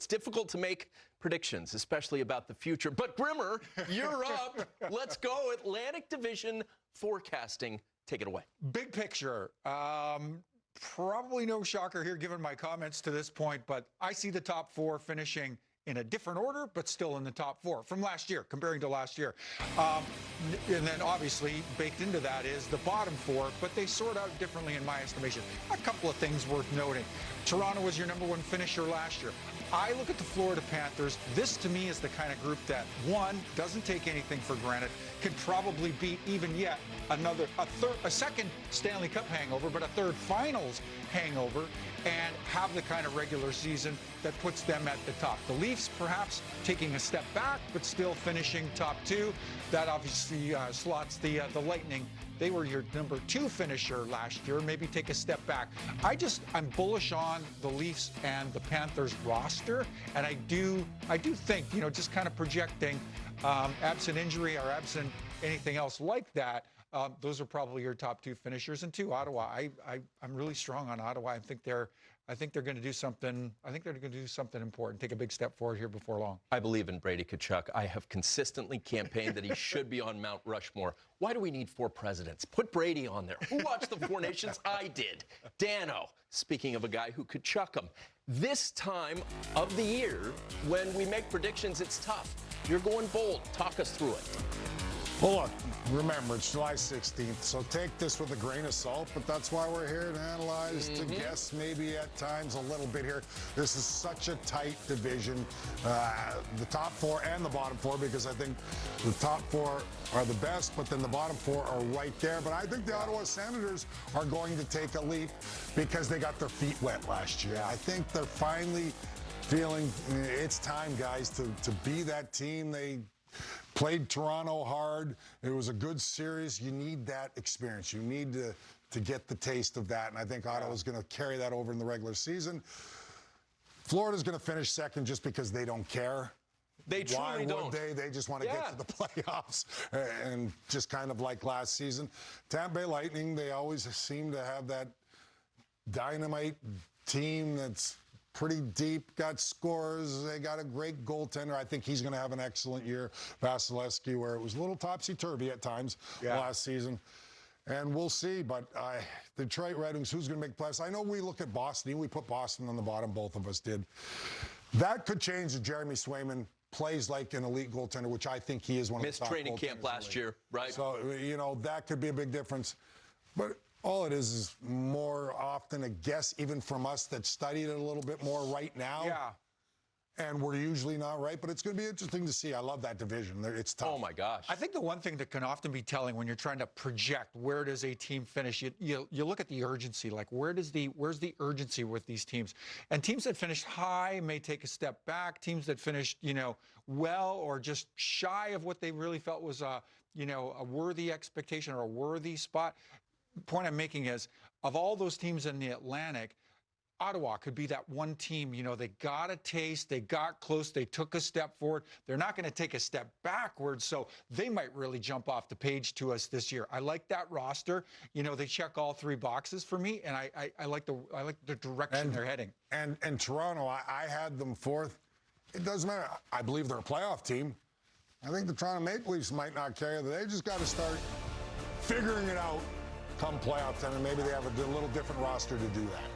It's difficult to make predictions, especially about the future. But Grimmer, you're up. Let's go. Atlantic Division forecasting. Take it away. Big picture. Probably no shocker here given my comments to this point, but I see the top four finishing in a different order, but still in the top four from last year, comparing to last year. And then obviously baked into that is the bottom four, but they sort out differently in my estimation. A couple of things worth noting. Toronto was your #1 finisher last year. I look at the Florida Panthers. This, to me, is the kind of group that, one, doesn't take anything for granted, could probably beat even yet a second Stanley Cup hangover, but a third finals hangover, and have the kind of regular season that puts them at the top. The Leafs, perhaps, taking a step back, but still finishing top two. That obviously slots the Lightning. They were your #2 finisher last year. Maybe take a step back. I'm bullish on the Leafs and the Panthers roster, and I do think, just kind of projecting, absent injury or absent anything else like that, those are probably your top two finishers. And two, Ottawa. I'm really strong on Ottawa. I think they're going to do something. I think they're going to do something important. Take a big step forward here before long. I believe in Brady Tkachuk. I have consistently campaigned that he should be on Mount Rushmore. Why do we need 4 presidents? Put Brady on there. Who watched the 4 Nations? I did. Dano. Speaking of a guy who could chuck them. This time of the year, when we make predictions, it's tough. You're going bold. Talk us through it. Well, look, remember, it's July 16th, so take this with a grain of salt, but that's why we're here to analyze, to guess maybe at times a little bit here. This is such a tight division, the top 4 and the bottom 4, because I think the top 4 are the best, but then the bottom 4 are right there. But I think the Ottawa Senators are going to take a leap because they got their feet wet last year. I think they're finally feeling it's time, guys, to be that team. They played Toronto hard. It was a good series. You need that experience. You need to get the taste of that, and I think Ottawa's going to carry that over in the regular season. Florida's going to finish second just because they don't care. They truly don't. Why would they? They just want to get to the playoffs, and just kind of like last season. Tampa Bay Lightning, they always seem to have that dynamite team that's pretty deep, got scores. They got a great goaltender. I think he's going to have an excellent year. Vasilevsky, where it was a little topsy-turvy at times last season. And we'll see. But the Detroit Red Wings, who's going to make playoffs? I know we look at Boston. We put Boston on the bottom. Both of us did. That could change if Jeremy Swayman plays like an elite goaltender, which I think he is one of the top goaltenders. Missed training camp last year, right? So, that could be a big difference. But all it is more often a guess, even from us that studied it a little bit more right now. Yeah. And we're usually not right, but it's going to be interesting to see. I love that division. It's tough. Oh, my gosh. I think the one thing that can often be telling when you're trying to project where does a team finish, you look at the urgency, like where's the urgency with these teams? And teams that finished high may take a step back. Teams that finished, well or just shy of what they really felt was a worthy expectation or a worthy spot. Point I'm making is, of all those teams in the Atlantic, Ottawa could be that one team, they got a taste, they got close, they took a step forward. They're not going to take a step backwards, so they might really jump off the page to us this year. I like that roster. They check all 3 boxes for me, and I like the direction they're heading. And Toronto, I had them 4th. It doesn't matter. I believe they're a playoff team. I think the Toronto Maple Leafs might not carry. They just got to start figuring it out come playoff time, and maybe they have a little different roster to do that.